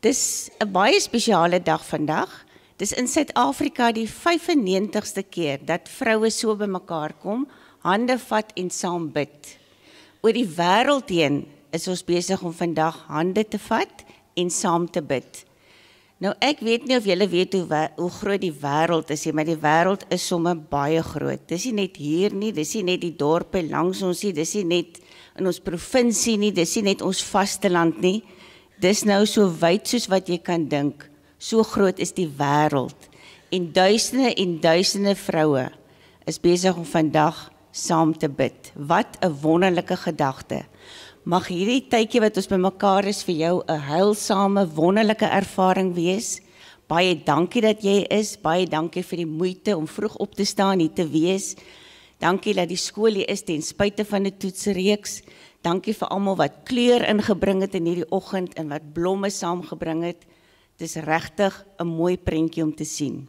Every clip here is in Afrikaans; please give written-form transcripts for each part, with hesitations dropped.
Dis 'n baie spesiale dag vandag. Dis in Suid-Afrika die 95ste keer dat vroue so bymekaar kom, hande vat en saam bid. Oor die wêreld heen is ons besig om vandag hande te vat en saam te bid. Nou ek weet nie of julle weet hoe groot die wêreld is nie, maar die wêreld is sommer baie groot. Dis nie net hier nie, dis nie net die dorpe langs ons nie, dis nie net in ons provinsie nie, dis nie net ons vasteland nie. Dis nou so wyd soos wat jy kan dink. So groot is die wêreld. En duisende vroue is besig om vandag saam te bid. Wat 'n wonderlike gedagte. Mag hierdie tydjie wat ons bymekaar is vir jou 'n heilsame, wonderlike ervaring wees. Baie dankie dat jy is. Baie dankie vir die moeite om vroeg op te staan hier te wees. Dankie dat die skool hier is ten spyte van 'n toetsreeks. Dankie vir almal wat kleur ingebring het in hierdie oggend en wat blomme saamgebring het. Dit is regtig 'n mooi prentjie om te sien.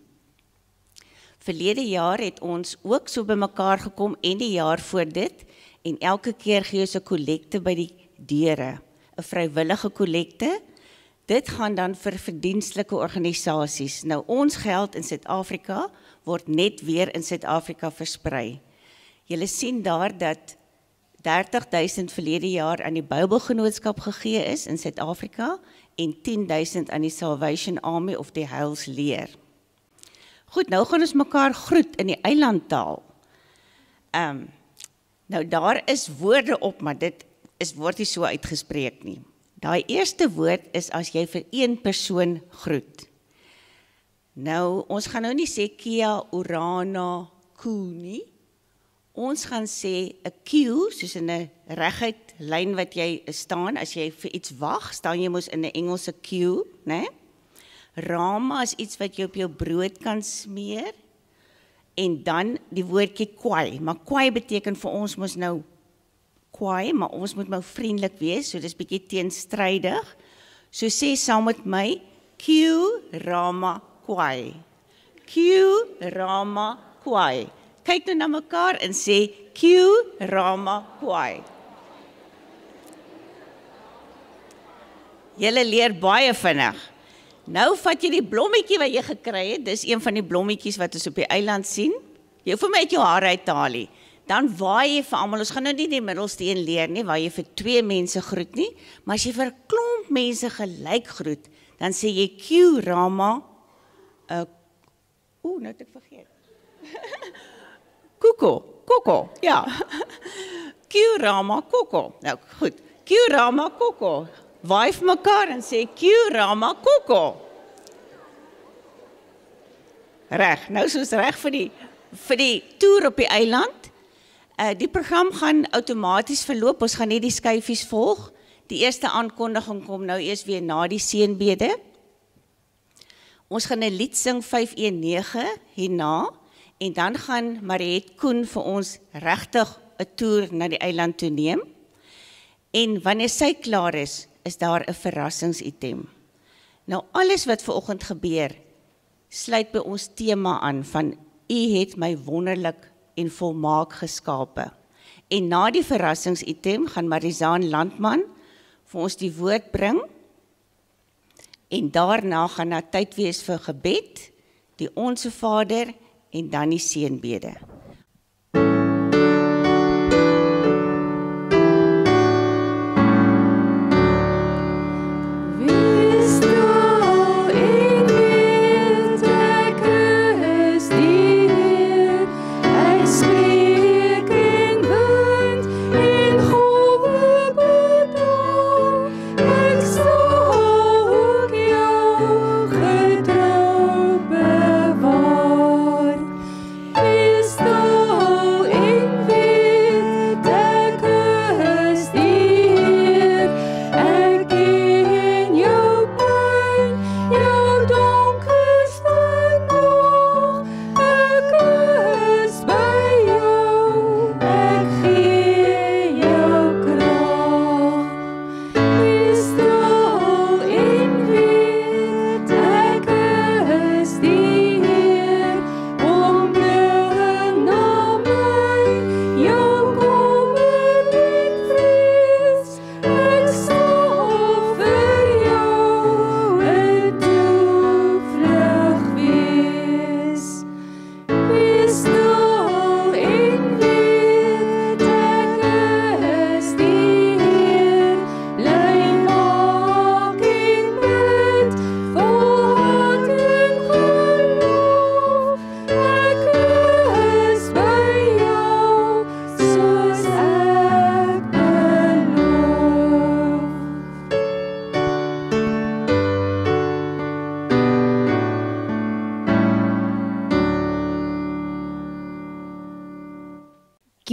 Verlede jaar het ons ook so bymekaar gekom en die jaar voor dit en elke keer gee ons 'n kollekte by die deure, 'n vrywillige kollekte. Dit gaan dan vir verdienstelike organisasies. Nou ons geld in Suid-Afrika word net weer in Suid-Afrika versprei. Julle sien daar dat 30.000 verlede jaar aan die Bybelgenootskap gegee is in Suid-Afrika en 10.000 aan die Salvation Army of die Heilsleer. Goed, nou gaan ons mekaar groet in die eilandtaal. Nou daar is woorde op, maar dit word nie so uitgespreek nie. Daai eerste woord is as jy vir een persoon groet. Nou, ons gaan nou nie sê kia, orana, ku nie. Ons gaan sê 'n queue, soos in 'n reguit lyn wat jy staan, as jy vir iets wag, staan jy mos in 'n Engelse queue, né? Rama is iets wat jy op jou brood kan smeer, en dan die woordjie kwai, maar kwai beteken vir ons mos nou kwai, maar ons moet nou vriendelik wees, so dis bietjie teenstrydig. So sê saam met my, queue, rama, kwai. Queue, rama, kwai. Kyk nou na mekaar en sê, queue, rama, kwai. Julle leer baie vinnig. Nou vat jy die blommetjie wat jy gekry het, dis een van die blommetjies wat ons op die eiland sien. Jy hoef hom uit jou hare uit te haal nie. Dan waai jy vir almal, ons gaan nou nie die middelste een leer nie, waar jy vir 2 mense groet nie, maar as jy vir 'n klomp mense gelyk groet, dan sê jy queue, rama, nou het ek vergeet. Koko, ja. Queue, rama, koko. Nou goed, queue, rama, koko. Waai vir mekaar en sê queue, rama, koko. Reg, nou is ons reg vir die toer op die eiland. Die program gaan outomaties verloop, ons gaan net die skyfies volg. Die eerste aankondiging kom nou eers weer na die seënbede. Ons gaan 'n lied sing 519 hierna, en dan gaan Mariet Koen vir ons regtig 'n toer na die eiland toe neem. En wanneer sy klaar is daar 'n verrassingsitem. Nou alles wat vanoggend gebeur, sluit by ons tema aan van U het my wonderlik en volmaak geskape. En na die verrassingsitem gaan Marizaan Landman vir ons die woord bring. En daarna gaan daar tyd wees vir gebed, die Onse Vader en dan die seënbede. Is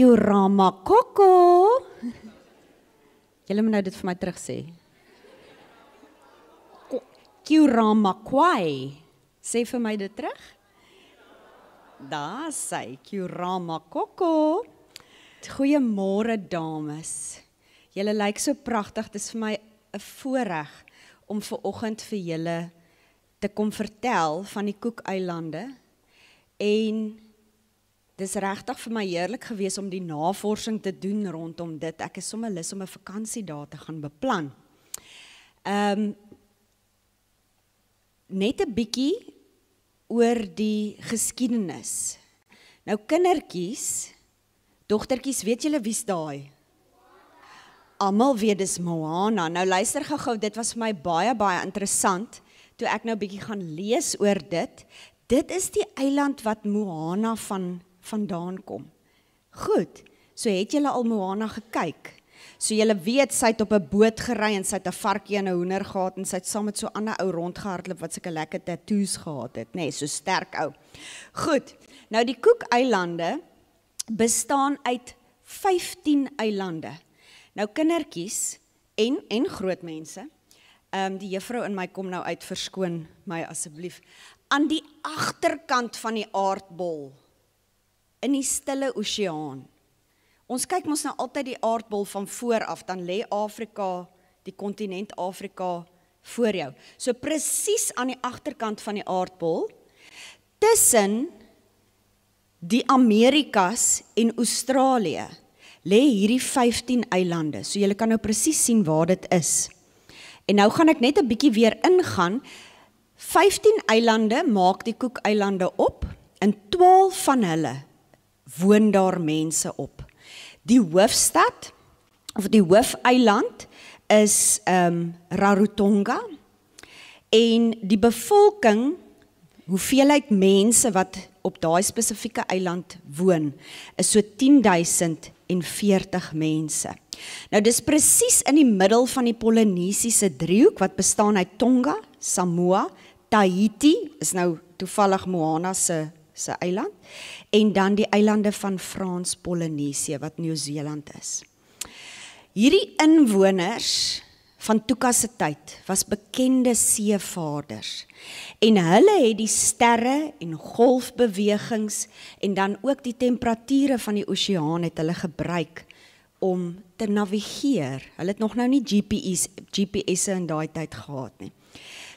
Kuramakoko. Julle moet nou dit vir my terug sê. Kuramakwai. Sê vir my dit terug. Daar sê Kuramakoko. Goeiemôre dames. Julle lyk so pragtig. Dit is vir my 'n voorreg om vanoggend vir julle te kom vertel van die Cookeilande. En dis regtig vir my heerlik gewees om die navorsing te doen rondom dit. Ek is sommer lus om 'n vakansie daar te gaan beplan. Net 'n bietjie oor die geskiedenis. Nou kindertjies, dogtertjies, weet julle wie's daai? Almal weet dis Moana. Nou luister gou-gou, dit was vir my baie interessant toe ek nou bietjie gaan lees oor dit. Dit is die eiland wat Moana vandaan kom. Goed, so het julle al Moana gekyk. So julle weet, sy het op 'n boot gery en sy het 'n varkie en 'n hoender gehad en sy het saam met so 'n ander ou rondgehardloop wat sulke lekker tattoos gehad het, nê, so sterk ou. Goed, nou die Cookeilande bestaan uit 15 eilande. Nou kindertjies en groot mense, die juffrou in my kom nou uit, verskoon my asseblief, aan die agterkant van die aardbol, in die stille oseaan. Ons kyk mos nou altyd die aardbol van voor af, dan lê Afrika, die kontinent Afrika, voor jou. So presies aan die agterkant van die aardbol, tussen die Amerikas en Australië, lê hierdie 15 eilande. So julle kan nou presies sien waar dit is. En nou gaan ek net 'n bietjie weer ingaan. 15 eilande maak die Cookeilande op, en 12 van hulle woon daar mense op. Die hoofstad, of die hoofeiland, is Rarotonga, en die bevolking, hoeveelheid mense wat op daai spesifieke eiland woon, is so 10.040 mense. Nou dis presies in die middel van die Polinesiese driehoek, wat bestaan uit Tonga, Samoa, Tahiti, is nou toevallig Moana se eiland, en dan die eilande van Frans-Polinesië, wat Nieu-Seeland is. Hierdie inwoners van Tuka se tyd was bekende seevaarders, en hulle het die sterre en golfbewegings, en dan ook die temperature van die oseaan het hulle gebruik om te navigeer. Hulle het nog nou nie GPS'e in daai tyd gehad nie.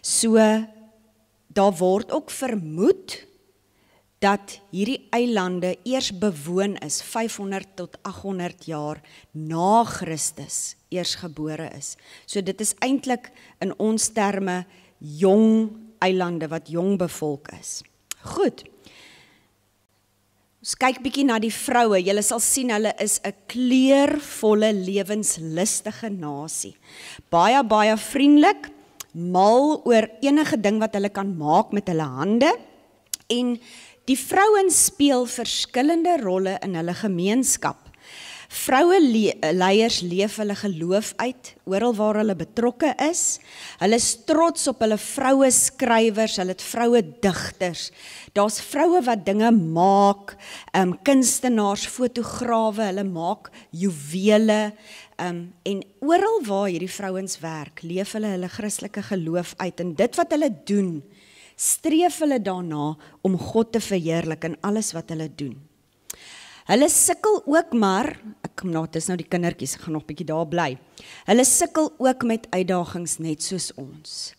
So, daar word ook vermoed dat hierdie eilande eers bewoon is 500 tot 800 jaar na Christus eers gebore is. So dit is eintlik in ons terme jong eilande wat jong bevolk is. Goed. Ons kyk bietjie na die vroue. Julle sal sien hulle is 'n kleurvolle, lewenslustige nasie. Baie vriendelik, mal oor enige ding wat hulle kan maak met hulle hande, en die vrouens speel verskillende rolle in hulle gemeenskap. Vroueleiers leef hulle geloof uit, oral waar hulle betrokke is. Hulle is trots op hulle vroue skrywers, hulle het vroue digters. Daar's vroue wat dinge maak, kunstenaars, fotograwe, hulle maak juwele, en oral waar hierdie vrouens werk, leef hulle Christelike geloof uit, en dit wat hulle doen, streef hulle daarna om God te verheerlik in alles wat hulle doen. Hulle sukkel ook maar, dit is nou die kindertjies, ek gaan nog bietjie daar bly. Hulle sukkel ook met uitdagings net soos ons.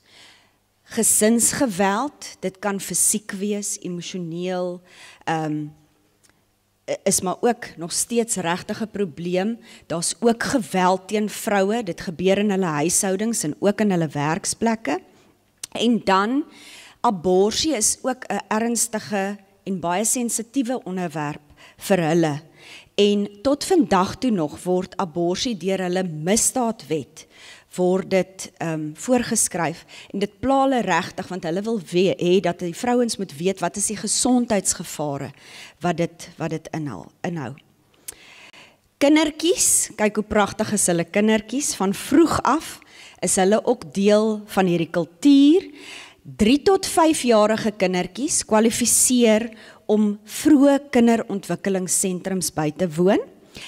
Gesinsgeweld, dit kan fisiek wees, emosioneel, is maar ook nog steeds regtig 'n probleem. Daar's ook geweld teen vroue, dit gebeur in hulle huishoudings en ook in hulle werksplekke. En dan, abortus is ook 'n ernstige en baie sensitiewe onderwerp vir hulle. En tot vandag toe nog word abortus deur hulle misdaadwet word dit voorgeskryf, en dit pla hulle regtig, want hulle wil hê dat die vrouens moet weet wat is die gesondheidsgevare wat dit inhou. Kindertjies, kyk hoe pragtig is hulle kindertjies, van vroeg af is hulle ook deel van hierdie kultuur. 3 tot 5-jarige kindertjies kwalifiseer om vroeë kinderontwikkelingssentrums by te woon.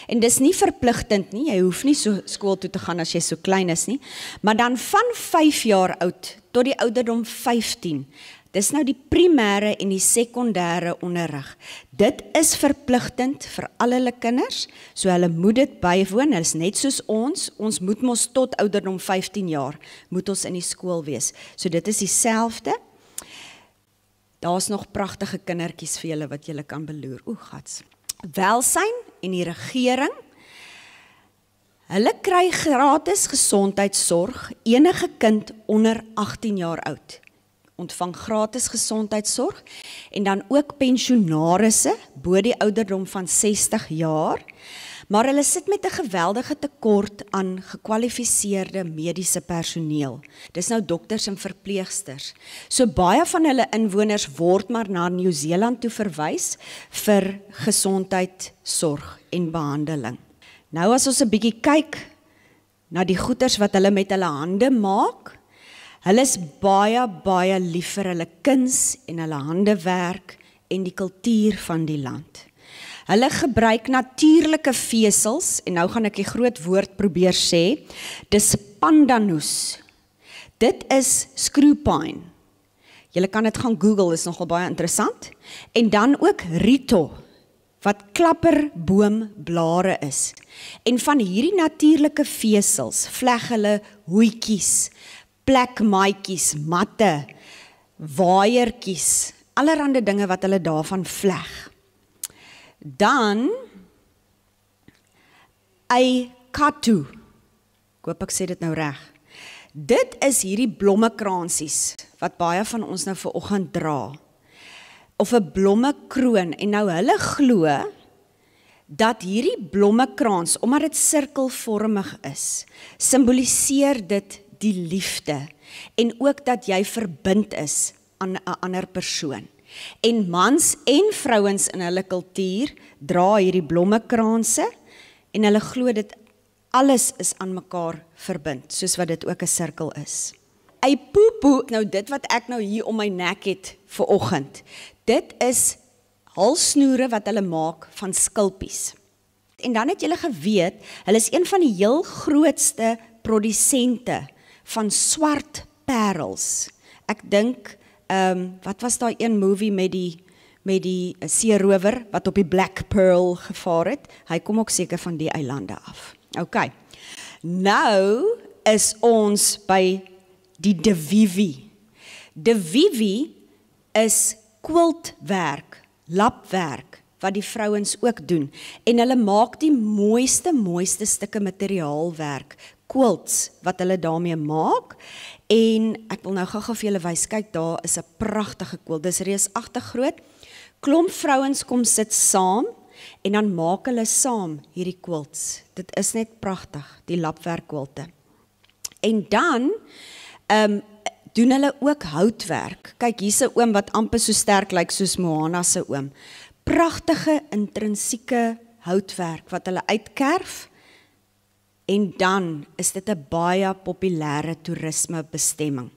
En dis nie verpligtend nie, jy hoef nie so skool toe te gaan as jy so klein is nie, maar dan van 5 jaar oud tot die ouderdom 15, dis nou die primêre en die sekondêre onderrig. Dit is verpligtend vir al hulle kinders, so hulle moet dit bywoon, hulle is net soos ons moet mos tot ouderdom 15 jaar, moet ons in die skool wees. So dit is dieselfde. Daar's nog pragtige kindertjies vir julle wat julle kan beloer. Gats. Welsyn en die regering, hulle kry gratis gesondheidsorg, enige kind onder 18 jaar oud. Ontvang gratis gesondheidsorg en dan ook pensionarisse bo die ouderdom van 60 jaar, maar hulle sit met 'n geweldige tekort aan gekwalifiseerde mediese personeel. Dis nou dokters en verpleegsters. So baie van hulle inwoners word maar na Nieu-Seeland toe verwys vir gesondheidsorg en behandeling. Nou as ons 'n bietjie kyk na die goeders wat hulle met hulle hande maak, hulle is baie lief vir hulle kuns en hulle handewerk en die kultuur van die land. Hulle gebruik natuurlike vesels, en nou gaan ek die groot woord probeer sê, dis pandanus. Dit is screwpine. Julle kan dit gaan Google, is nogal baie interessant. En dan ook rito, wat klapperboomblare is. En van hierdie natuurlike vesels vleg hulle hoetjies, plekmaatjies, matte, waaiertjies, allerhande dinge wat hulle daarvan vleg. Dan, eikatu, ek hoop ek sê dit nou reg, dit is hierdie blommekransies, wat baie van ons nou vanoggend dra, of 'n blommekroon, en nou hulle glo, dat hierdie blommekrans, omdat dit sirkelvormig is, simboliseer dit die liefde, en ook dat jy verbind is aan 'n ander persoon. En mans en vrouens in hulle kultuur dra hierdie blommekranse, en hulle glo dit alles is aan mekaar verbind, soos wat dit ook 'n sirkel is. Eipoepoe, nou dit wat ek nou hier om my nek het vanoggend, dit is halssnoere wat hulle maak van skulpies. En dan het julle geweet, hulle is een van die heel grootste produsente van swart parels. Ek dink, wat was daai een movie met die seerower wat op die Black Pearl gevaar het? Hy kom ook seker van die eilande af. Ok, nou is ons by die Divivi. Divivi is quiltwerk, lapwerk, wat die vrouens ook doen. En hulle maak die mooiste stukke materiaalwerk, quilts, wat hulle daarmee maak. En ek wil nou gou vir julle wys, kyk, daar is 'n pragtige quilt, dis reusagtig groot. Klomp vrouens kom sit saam, en dan maak hulle saam hierdie quilts. Dit is net pragtig, die lapwerk quilte. En dan, doen hulle ook houtwerk. Kyk, hier's 'n oom wat amper so sterk lyk soos Moana se oom. Pragtige, intrinsieke houtwerk, wat hulle uitkerf, en dan is dit 'n baie populêre toerisme bestemming.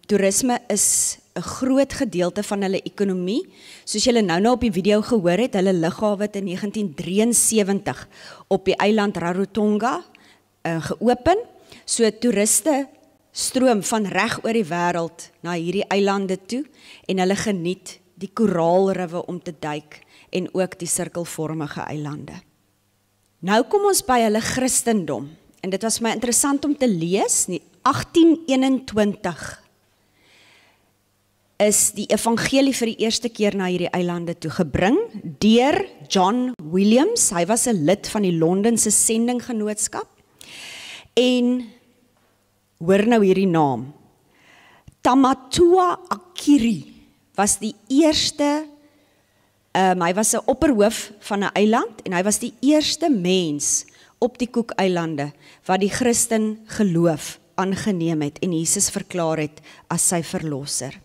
Toerisme is 'n groot gedeelte van hulle ekonomie. Soos julle nou op die video gehoor het, hulle lughawe het in 1973 op die eiland Rarotonga geopen. So toeriste stroom van reg oor die wêreld na hierdie eilande toe, en hulle geniet die koraalriwe om te duik, en ook die sirkelvormige eilande. Nou kom ons by hulle Christendom, en dit was my interessant om te lees, 1821 is die evangelie vir die eerste keer na hierdie eilande toe gebring, deur John Williams. Hy was 'n lid van die Londense sendinggenootskap, en hoor nou hierdie naam, Tamatua Akiri was die eerste, hy was 'n opperhoof van 'n eiland, en hy was die eerste mens op die Cook-eilande wat die Christen geloof aangeneem het en Jesus verklaar het as sy verlosser.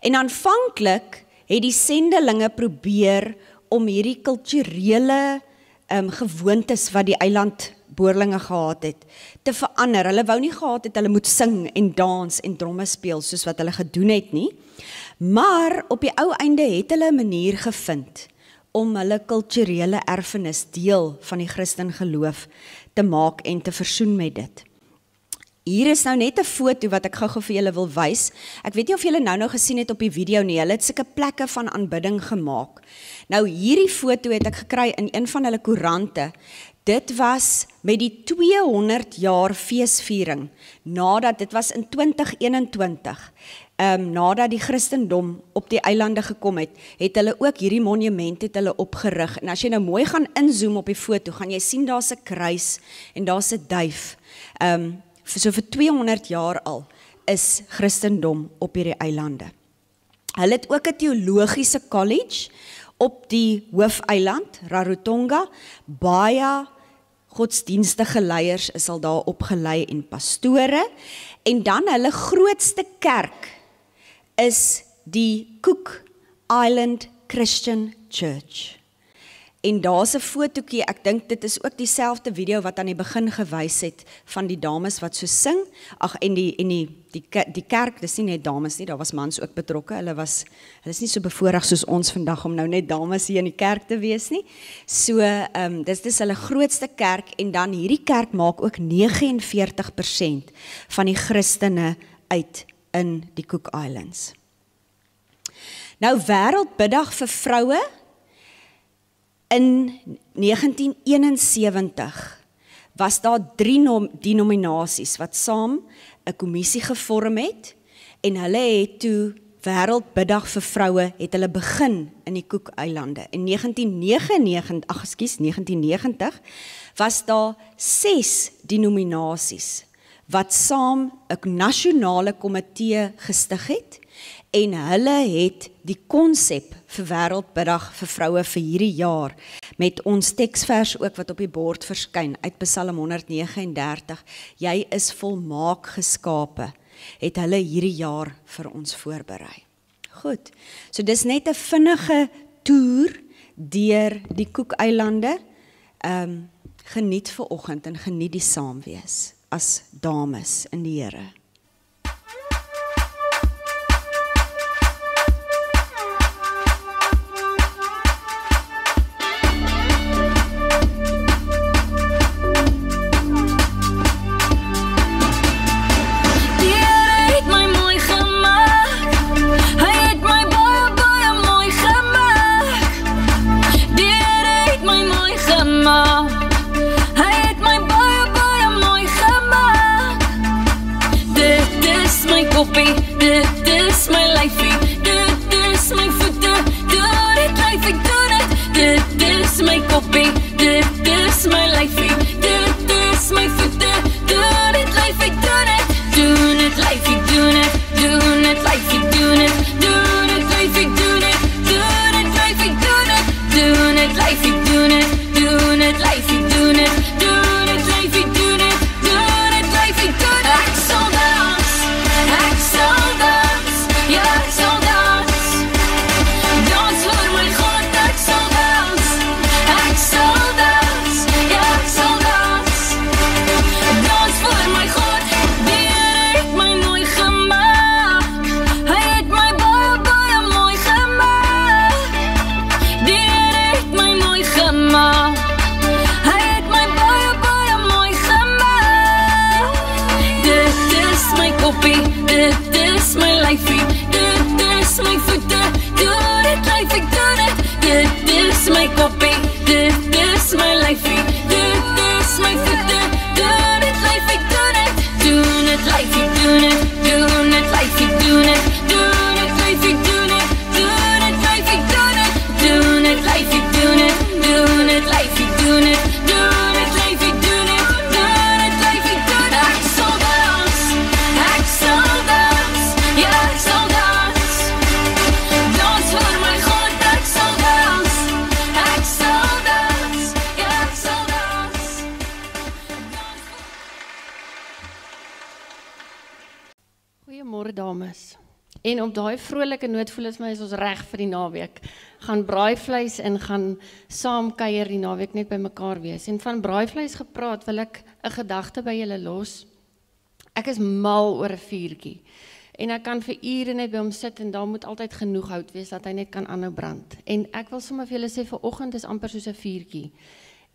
En aanvanklik het die sendelinge probeer om hierdie kulturele gewoontes wat die eilandboerlinge gehad het, te verander. Hulle wou nie gehad het, hulle moet sing en dans en dromme speel, soos wat hulle gedoen het nie. Maar op die ou einde het hulle 'n manier gevind om hulle kulturele erfenis deel van die Christen geloof te maak en te versoen met dit. Hier is nou net 'n foto wat ek gou-gou vir julle wil wys. Ek weet nie of julle nou gesien het op die video nie. Hulle het sulke plekke van aanbidding gemaak. Nou hierdie foto het ek gekry in een van hulle koerante. Dit was met die 200 jaar feesviering, nadat, dit was in 2021, nadat die Christendom op die eilande gekom het, het hulle ook hierdie monument het hulle opgerig. En as jy nou mooi gaan inzoom op die foto, gaan jy sien daar's 'n kruis en daar's 'n duif. So vir 200 jaar al is Christendom op hierdie eilande. Hulle het ook 'n teologiese college op die hoofeiland, Rarotonga. Baie godsdienstige leiers is al daar opgelei en pastore. En dan hulle grootste kerk is die Cook Island Christian Church. En daar's 'n fotootjie, ek dink dit is ook dieselfde video wat aan die begin gewys het van die dames wat so sing. Ag, en die kerk, dis nie net dames nie, daar was mans ook betrokke. Hulle is nie so bevoorreg soos ons vandag om nou net dames hier in die kerk te wees nie. So, dis hulle grootste kerk, en dan hierdie kerk maak ook 49% van die Christene uit in die Cook Islands. Nou, Wêreldbiddag vir vroue. In 1971 was daar 3 denominasies wat saam 'n kommissie gevorm het, en hulle het toe Wêreldbiddag vir vroue het hulle begin in die Cook Eilande. In 1990 was daar 6 denominasies wat saam 'n nasionale komitee gestig het, en hulle het die konsep vir Wêreldbiddag vir vroue vir hierdie jaar, met ons teksvers ook wat op die bord verskyn, uit Psalm 139, jy is volmaak geskape, het hulle hierdie jaar vir ons voorberei. Goed, so dis net 'n vinnige toer deur die Cook Eilande. Geniet vanoggend en geniet die saamwees as dames in die Here. Dit is my lyfie, dit is my voete, doe dit lyf ek doen het. Dit is my koppie, dit is my lyfie, dit is my voete, doe dit lyf ek doen het. Doen het lyf ek doen het, doen het lyf ek doen het, doen het lyf ek doen het, doen het lyf ek doen het, doen het lyf ek doen het, doen het lyf ek doen het, doen het lyf ek doen het, doen het lyf ek doen het. Ek sal dans, ek sal dans, ja ek sal dans, dans vir my God, ek sal dans, ek sal dans, ja ek sal dans, dans vir my God. Die Here het my mooi gemaak, hy het my baie baie mooi gemaak. Die Here het my mooi gemaak, hy het my baie baie mooi gemaak. Dit is my koppie, dit is my lyfie, dit is my voete, doe dit lyf ek doen het. Dit is my koppie, dit is my lyfie, dit is my voete, doe dit lyf ek doen het. Doen het lyf ek doen het, doen het lyf ek doen het, doen het lyf ek doen het, doen het lyf ek doen het, doen het lyf ek doen het, doen het lyf ek doen het, doen het lyf ek doen het, doen het lyf ek doen het. Ek sal dans, ek sal dans, ja ek sal dans, dans vir my God, ek sal dans, ek sal dans, ja ek sal dans. Goeiemôre dames. En op daai vrolike noot voel dit vir my is ons reg vir die naweek. Gaan braaivleis en gaan saam kuier die naweek net by mekaar wees. En van braaivleis gepraat, wil ek 'n gedagte by julle los. Ek is mal oor 'n vuurtjie. En ek kan vir ure net by hom sit en daar moet altyd genoeg hout wees dat hy net kan aanhou brand. En ek wil sommer vir julle sê, vanoggend is amper soos 'n vuurtjie.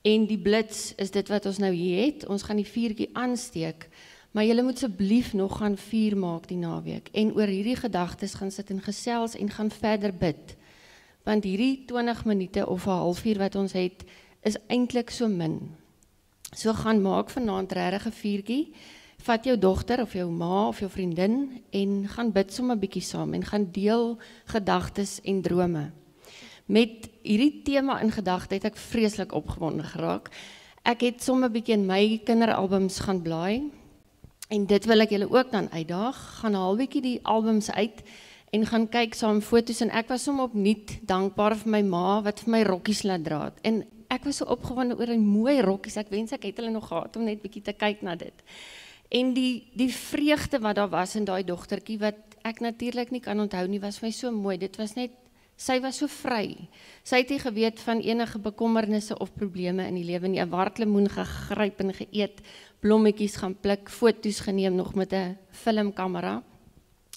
En die blits is dit wat ons nou hier het. Ons gaan die vuurtjie aansteek, maar julle moet asseblief nog gaan vuur maak die naweek. En oor hierdie gedagtes gaan sit en gesels en gaan verder bid. Want hierdie 20 minute of 'n halfuur wat ons het, is eintlik so min. So gaan maak vanaand regtig 'n vuurtjie. Vat jou dogter of jou ma of jou vriendin en gaan bid sommer 'n bietjie saam en gaan deel gedagtes en drome. Met hierdie tema in gedagte het ek vreeslik opgewonde geraak. Ek het sommer 'n bietjie in my kinderalbums gaan blaai en dit wil ek julle ook dan uitdaag. Gaan haal bietjie die albums uit en gaan kyk saam foto's en ek was sommer opnuut dankbaar vir my ma wat vir my rokkies laat dra het. En ek was so opgewonde oor die mooi rokkies. Ek wens ek het hulle nog gehad om net bietjie te kyk na dit. En die vreugde wat daar was in daai dogtertjie wat ek natuurlik nie kan onthou nie, was vir my so mooi. Dit was net, sy was so vry. Sy het nie geweet van enige bekommernisse of probleme in die lewe nie. 'n Wartlemoen gegryp en geëet, blommetjies gaan pluk, foto's geneem nog met 'n filmkamera.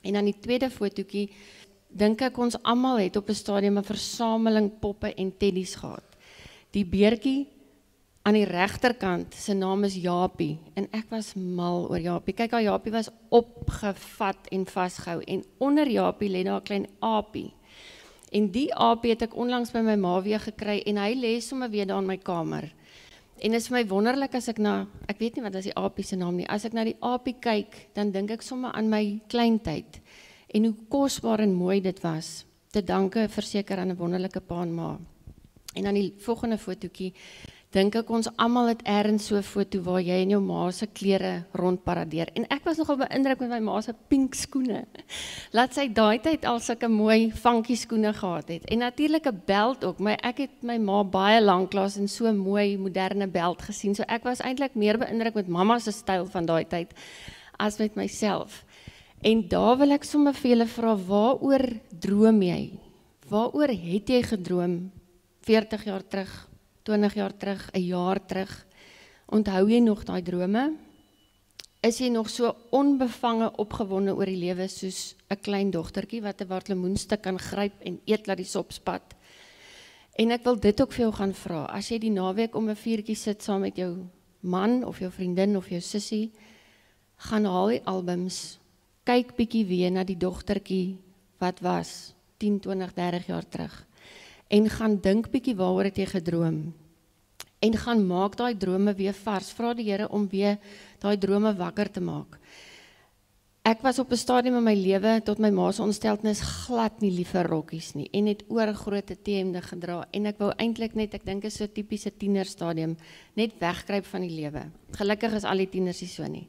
En dan die tweede fotootjie, dink ek ons almal het op 'n stadium 'n versameling poppe en teddies gehad. Die beertjie aan die regterkant, sy naam is Japie, en ek was mal oor Japie. Kyk, haar Japie was opgevat en vasgehou, en onder Japie lê daar 'n klein aapie. En die aapie het ek onlangs by my ma weer gekry, en hy lê sommer weer daar in my kamer. En is vir my wonderlik as ek ek weet nie wat is die aapie se naam nie, as ek na die aapie kyk, dan dink ek sommer aan my kleintyd, en hoe kosbaar en mooi dit was, te danke verseker aan 'n wonderlike pa en ma. En dan die volgende fotootjie, dink ek ons almal het ergens so 'n foto waar jy en jou ma se klere rondparadeer. En ek was nogal beïndruk met my ma se pink skoene. Laat sy daai tyd al sulke mooi funky skoene gehad het. En natuurlik 'n beld ook, maar ek het my ma baie lanklaas in so 'n mooi moderne beld gesien. So ek was eintlik meer beïndruk met mamma se styl van daai tyd as met myself. En daar wil ek sommer vir julle vra, waaroor droom jy? Waaroor het jy gedroom 40 jaar terug? 20 jaar terug, 'n jaar terug, onthou jy nog daai drome? Is jy nog so onbevange opgewonde oor die lewe soos 'n klein dogtertjie wat 'n wartlemoenstuk kan gryp en eet laat die sop spat? En ek wil dit ook vir jou gaan vra, as jy die naweek om 'n vuurtjie sit saam met jou man of jou vriendin of jou sussie, gaan haal die albums, kyk bietjie weer na die dogtertjie wat was 10, 20, 30 jaar terug. En gaan dink bietjie waaroor het jy gedroom. En gaan maak daai drome weer vars. Vra die Here om weer daai drome wakker te maak. Ek was op 'n stadium in my lewe tot my ma se ontsteltenis glad nie lief vir rokkies nie en het oorgrote T-hemde gedra en ek wou eintlik net, ek dink is so 'n tipiese tienerstadium, net wegkruip van die lewe. Gelukkig is al die tieners nie so nie.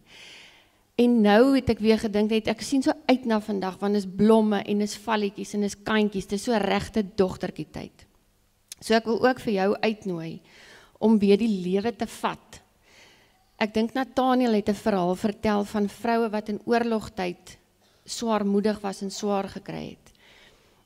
En nou het ek weer gedink, ek sien so uit na vandag, want is blomme en is valletjies en is kantjies, dit is so regte dogtertjie tyd. So ek wil ook vir jou uitnooi, om weer die lewe te vat. Ek dink Nathaniel het 'n verhaal vertel van vroue wat in oorlogtyd swaarmoedig was en swaar gekry het.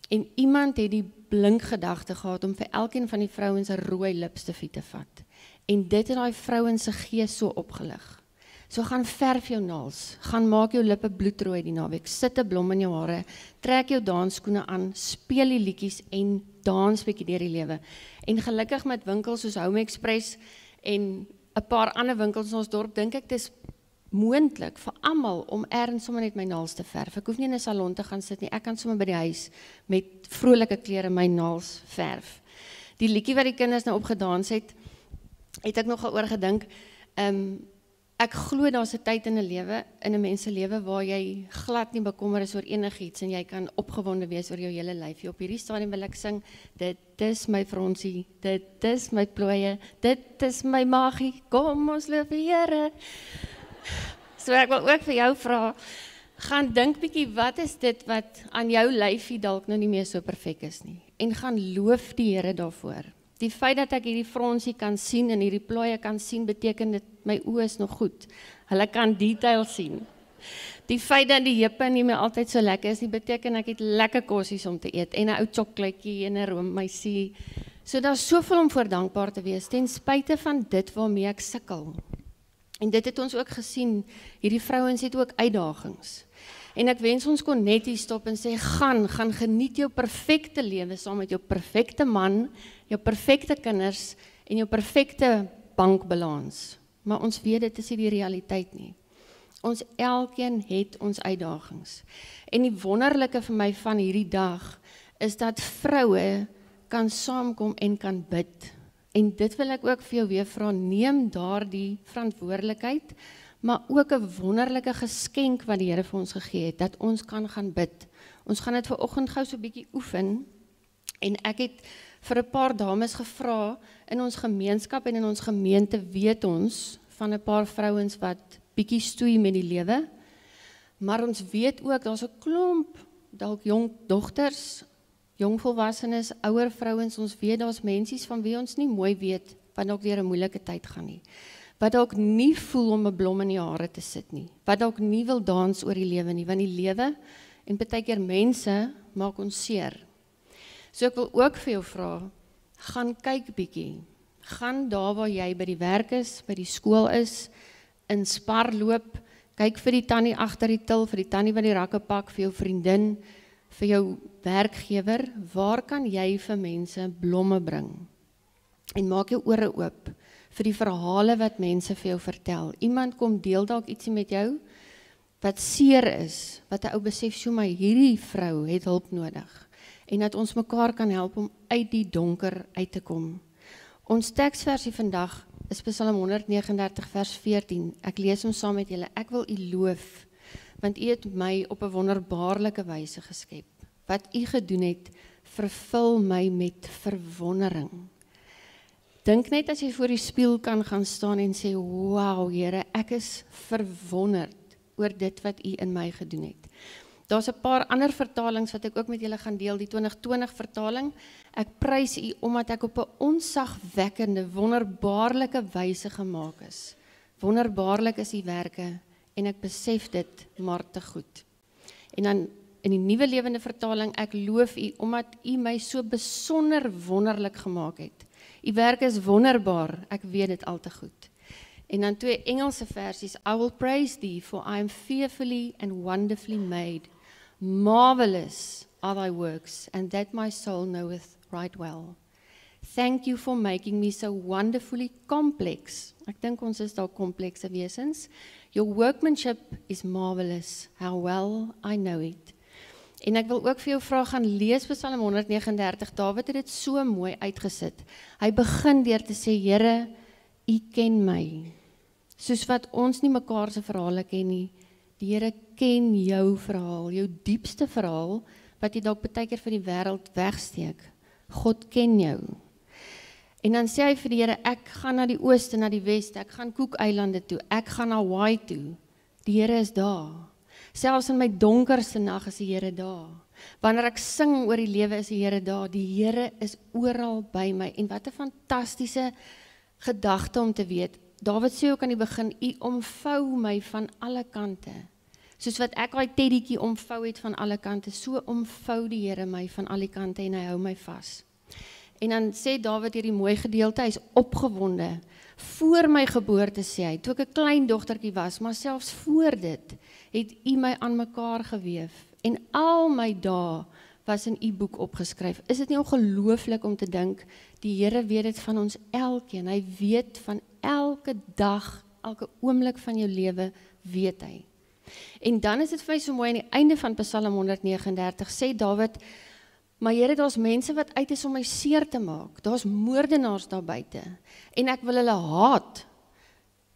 En iemand het die blink gedagte gehad om vir elkeen van die vrouens 'n rooi lipstifie te vat. En dit het daai vrouens se gees so opgelig. So gaan verf jou naels, gaan maak jou lippe bloedrooi die naweek, sit 'n blom in jou hare, trek jou dansskoene aan, speel die liedjies en dans bietjie deur die lewe. En gelukkig met winkels soos Home Express en 'n paar ander winkels in ons dorp, dink ek dis moontlik vir almal om ergens sommer net my naels te verf. Ek hoef nie in 'n salon te gaan sit nie, ek kan sommer by die huis met vrolike kleure my naels verf. Die liedjie wat die kinders nou opgedans het ek nogal oor gedink. Ek glo daar's 'n tyd in 'n lewe, in 'n mens se lewe waar jy glad nie bekommer is oor enigiets en jy kan opgewonde wees oor jou hele lyfie. Op hierdie stadium wil ek sing, dit is my fronsie, dit is my plooie, dit is my magie, kom ons loof die Here. So ek wil ook vir jou vra, gaan dink bietjie, wat is dit wat aan jou lyfie dalk nou nie meer so perfek is nie, en gaan loof die Here daarvoor. Die feit dat ek hierdie fronsie kan sien en hierdie plooie kan sien, beteken dit my oë is nog goed. Hulle kan detail sien. Die feit dat die heupe nie meer altyd so lekker is, nie beteken ek het lekker kossies om te eet en 'n ou chocolaatjie en 'n roommeisie. So daar's soveel om voor dankbaar te wees, ten spyte van dit waarmee ek sukkel. En dit het ons ook gesien, hierdie vrouens het ook uitdagings. En ek wens ons kon net hier stop en sê, gaan geniet jou perfekte lewe saam met jou perfekte man, jou perfekte kinders en jou perfekte bankbalans. Maar ons weet dit is nie die realiteit nie. Ons elkeen het ons uitdagings. En die wonderlike vir my van hierdie dag is dat vroue kan saamkom en kan bid. En dit wil ek ook vir jou weer vra, neem daardie verantwoordelikheid, maar ook 'n wonderlike geskenk wat die Here vir ons gegee het, dat ons kan gaan bid. Ons gaan dit vanoggend gou so 'n bietjie oefen, en ek het vir 'n paar dames gevra, in ons gemeenskap en in ons gemeente weet ons van 'n paar vrouens wat bietjie stoei met die lewe, maar ons weet ook, daar's 'n klomp, dalk jong dogters, jong volwassenes, ouer vrouens, ons weet daar's mensies van wie ons nie mooi weet, wat dalk deur 'n moeilike tyd gaan nie, wat dalk nie voel om 'n blom in die hare te sit nie, wat dalk nie wil dans oor die lewe nie, want die lewe, en partykeer mense, maak ons seer. So ek wil ook vir jou vra, gaan kyk bietjie, gaan daar waar jy by die werk is, by die skool is, in Spar loop, kyk vir die tannie agter die til, vir die tannie wat die rakke pak, vir jou vriendin, vir jou werkgewer, waar kan jy vir mense blomme bring? En maak jou ore oop vir die verhale wat mense vir jou vertel. Iemand kom deel dalk ietsie met jou, wat seer is, wat 'n ou besef, so my hierdie vrou het hulp nodig. En dat ons mekaar kan help om uit die donker uit te kom. Ons teksversie vandag is Psalm 139 vers 14. Ek lees hom saam met julle. Ek wil u loof, want u het my op 'n wonderbaarlike wyse geskep. Wat u gedoen het, vervul my met verwondering. Dink net as jy voor die spieël kan gaan staan en sê, "Wow, Here, ek is verwonderd oor dit wat u in my gedoen het." Daar's 'n paar ander vertalings wat ek ook met julle gaan deel, die 2020 vertaling. Ek prys u omdat ek op 'n onsagwekkende, wonderbaarlike wyse gemaak is. Wonderbaarlik is u werke en ek besef dit maar te goed. En dan in die Nuwe Lewende Vertaling, ek loof u omdat u my so besonder wonderlik gemaak het. U werke is wonderbaar, ek weet dit al te goed. En dan 2 Engelse versies, I will praise thee, for I am fearfully and wonderfully made. Marvelous are thy works, and that my soul knoweth right well. Thank you for making me so wonderfully complex. Ek dink ons is daar komplekse wesens. Your workmanship is marvelous, how well I know it. En ek wil ook vir jou vra, gaan lees Psalm 139, Dawid het dit so mooi uitgesit. Hy begin deur te sê, Here, u ken my. Soos wat ons nie mekaar se verhale ken nie, die Here ken jou verhaal, jou diepste verhaal, wat jy dalk baie keer vir die wêreld wegsteek. God ken jou. En dan sê hy vir die Here, ek gaan na die ooste, na die weste, ek gaan Cookeilande toe, ek gaan na Hawaii toe. Die Here is daar. Selfs in my donkerste nag is die Here daar. Wanneer ek sing oor die lewe is die Here daar. Die Here is oral by my. En wat 'n fantastiese gedagte om te weet. Dawid sê ook aan die begin, u omvou my van alle kante. Soos wat ek daai teddytjie omvou het van alle kante, so omvou die Here my van alle kante en hy hou my vas. En dan sê Dawid hierdie mooi gedeelte, hy is opgewonde. Voor my geboorte sê hy, toe ek 'n klein dogtertjie was, maar selfs voor dit, het u my aan mekaar geweef. En al my dae was in u boek opgeskryf. Is dit nie ongelooflik om te dink, die Here weet dit van ons elkeen. Hy weet van elke dag, elke oomblik van jou lewe, weet hy. En dan is dit vir my so mooi, aan die einde van Psalm 139, sê Dawid, maar Here, daar's mense wat uit is om my seer te maak. Daar's moordenaars daar buite. En ek wil hulle haat,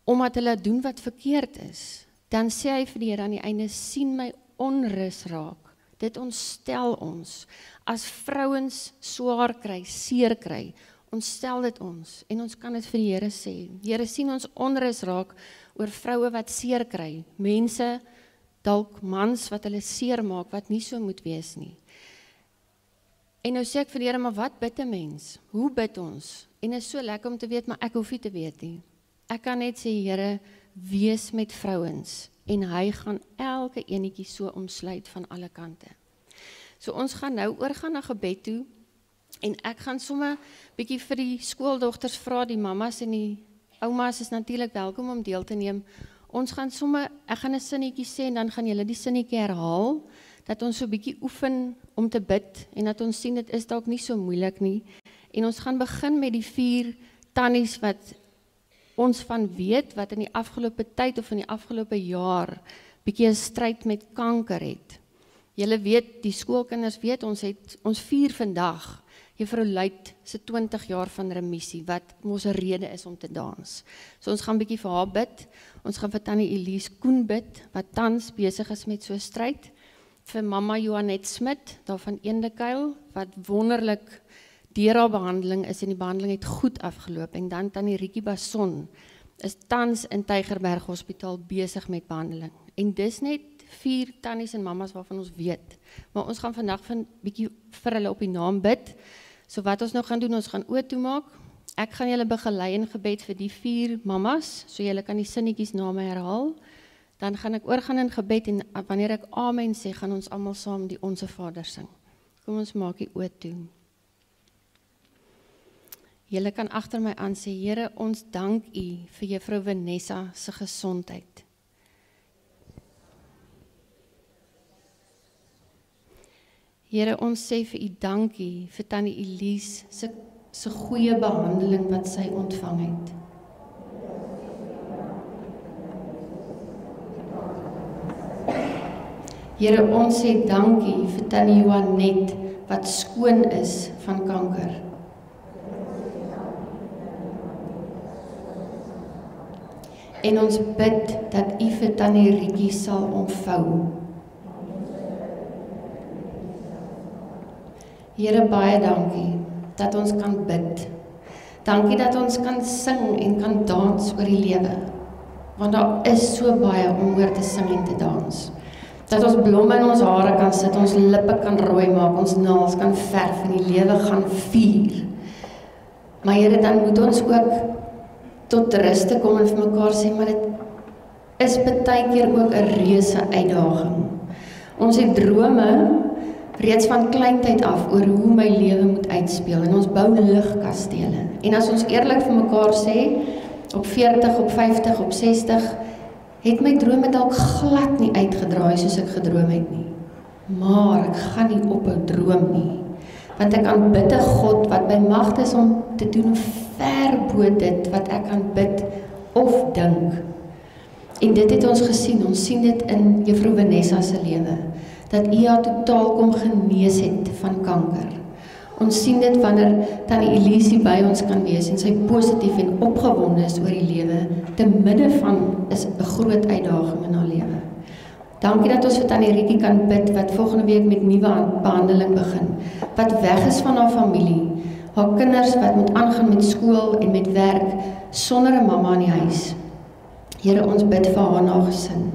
omdat hulle doen wat verkeerd is. Dan sê hy vir die Here aan die einde, sien my onrus raak. Dit ontstel ons. As vrouens swaar kry, seer kry, ontstel dit ons. En ons kan dit vir die Here sê. Here, sien ons onrus raak oor vroue wat seer kry. Mense, dalk mans wat hulle seer maak, wat nie so moet wees nie. En nou sê ek vir die Here, maar wat bid 'n mens? Hoe bid ons? En is so lekker om te weet, maar ek hoef nie te weet nie. Ek kan net sê, Here, wees met vrouens. En hy gaan elke enetjie so omsluit van alle kante. So ons gaan nou oorgaan na gebed toe. En ek gaan sommer bietjie vir die skooldogters vra, die mammas en die oumas is natuurlik welkom om deel te neem, Ons gaan somme, ek gaan 'n sinnetjie sê en dan gaan julle die sinnetjie herhaal, dat ons so 'n bietjie oefen om te bid en dat ons sien dit is dalk nie so moeilik nie. En ons gaan begin met die 4 tannies wat ons van weet wat in die afgelope tyd of in die afgelope jaar bietjie 'n stryd met kanker het. Julle weet, die skoolkinders weet, ons vier vandag Juffrou Luit se 20 jaar van remissie, wat ons 'n rede is om te dans. So ons gaan bietjie vir haar bid. Ons gaan vir Tannie Elise Koen bid, wat tans besig is met so 'n stryd. Vir mamma Johanet Smit, daar van Eendekuil, wat wonderlik deur haar behandeling is en die behandeling het goed afgeloop. En dan Tannie Rietjie Bason is tans in Tygerberg Hospitaal besig met behandeling. En dis net 4 tannies en mammas waarvan ons weet. Maar ons gaan vandag bietjie vir hulle op die naam bid. So wat ons nou gaan doen, ons gaan oë toemaak. Ek gaan julle begelei in gebed vir die 4 mammas, so julle kan die sinnetjies na my herhaal. Dan gaan ek oorgaan in gebed en wanneer ek amen sê, gaan ons almal saam die Onse Vader sing. Kom ons maak die oë toe. Julle kan agter my aan sê, Here, ons dank U vir Juffrou Vanessa se gesondheid. Here, ons sê vir U dankie vir Tannie Elise se goeie behandeling wat sy ontvang het. Here, ons sê dankie vir Tannie Johanet wat skoon is van kanker. En ons bid dat U vir Tannie Rietjie sal ontvou. Here, baie dankie dat ons kan bid. Dankie dat ons kan sing en kan dans oor die lewe. Want daar is so baie om oor te sing en te dans. Dat ons blomme in ons hare kan sit, ons lippe kan rooi maak, ons naels kan verf en die lewe gaan vier. Maar Here, dan moet ons ook tot rus te kom en vir mekaar sê, maar dit is baie keer ook 'n reuse uitdaging. Ons het drome reeds van kleintyd af oor hoe my lewe moet uitspeel en ons bou ligkastele. En as ons eerlik vir mekaar sê, op 40, op 50, op 60, het my drome dalk glad nie uitgedraai soos ek gedroom het nie. Maar ek gaan nie ophou droom nie, want ek aanbid 'n God wat by mag is om te doen ver bo dit wat ek kan bid of dink. En dit het ons gesien, ons sien dit in Juffrou Vanessa se lewe, dat U haar totaal kom genees het van kanker. Ons sien dit wanneer Tannie Elise by ons kan wees en sy positief en opgewonde is oor die lewe, te midde van is 'n groot uitdaging in haar lewe. Dankie dat ons vir Tannie Rietjie kan bid, wat volgende week met nuwe behandeling begin, wat weg is van haar familie, haar kinders wat moet aangaan met skool en met werk, sonder 'n mamma in die huis. Here, ons bid vir haar nagesin.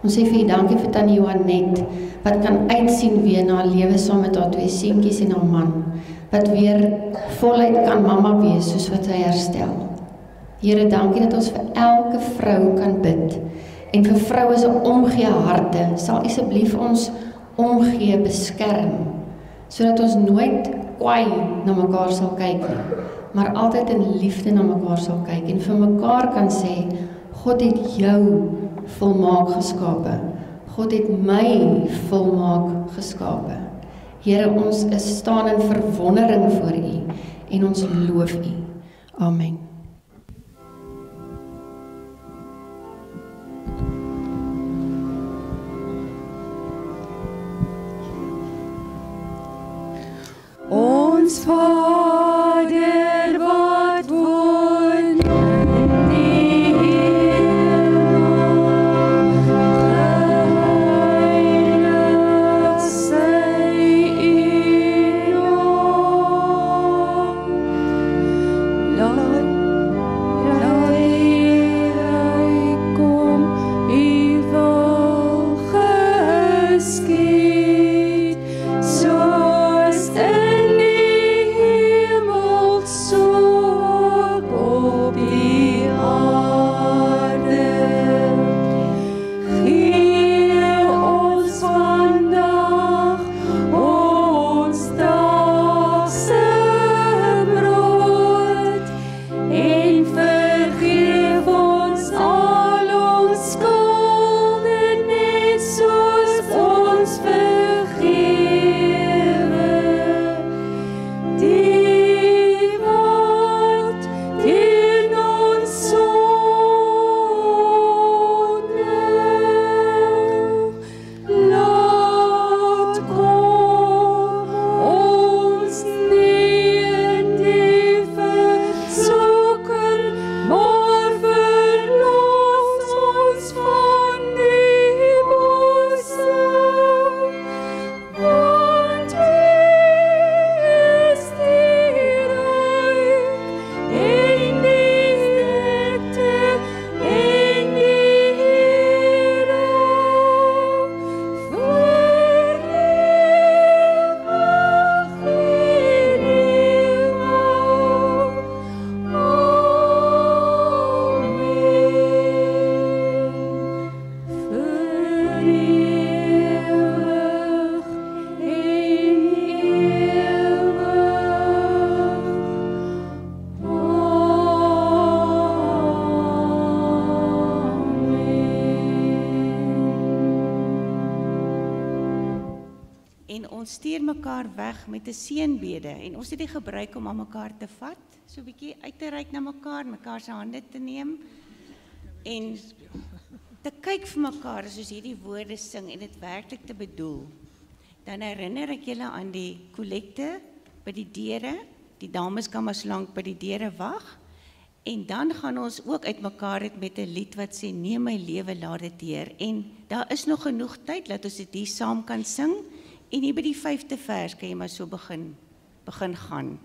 Ons sê vir U dankie vir Tannie Johanet, wat kan uitsien weer na 'n lewe saam met haar 2 seentjies en haar man, wat weer voluit kan mamma wees soos wat sy herstel. Here, dankie dat ons vir elke vrou kan bid, en vir vroue se omgee harte, sal asseblief ons omgee beskerm, sodat ons nooit kwaai na mekaar sal kyk nie, maar altyd in liefde na mekaar sal kyk, en vir mekaar kan sê, God het jou volmaak geskape. God het my volmaak geskape. Here, ons staan in verwondering voor U en ons loof U. Amen. Ons Vader wat woon in die heilig sy U naam. Laat hy kom, U wil geskied, soos in die ons stuur mekaar weg met 'n seënbede en ons het dit gebruik om aan mekaar te vat, so 'n bietjie uit te reik na mekaar se hande te neem en te kyk vir mekaar as ons hierdie woorde sing en dit werklik te bedoel. Dan herinner ek julle aan die kollekte by die deure, die dames kan maar slank by die deure wag. En dan gaan ons ook uitmekaar het met 'n lied wat sê neem my lewe laat dit Heer. En daar is nog genoeg tyd dat ons dit hier saam kan sing en hier by die 5de vers kan jy maar so begin gaan.